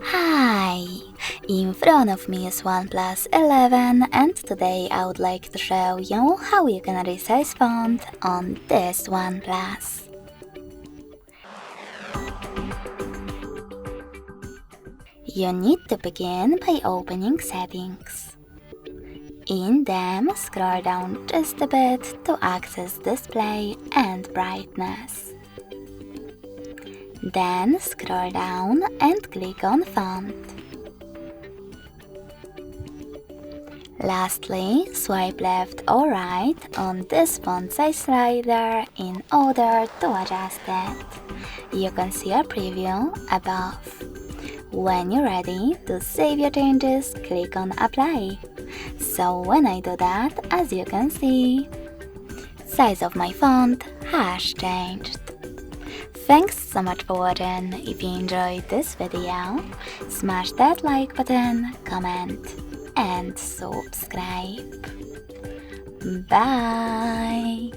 Hi! In front of me is OnePlus 11 and today I would like to show you how you can resize font on this OnePlus. You need to begin by opening Settings. In them, scroll down just a bit to access Display and Brightness. Then scroll down and click on Font. Lastly, swipe left or right on this font size slider in order to adjust it. You can see a preview above. When you're ready to save your changes, click on Apply. So when I do that, as you can see, size of my font has changed. Thanks so much for watching. If you enjoyed this video, smash that like button, comment, and subscribe. Bye!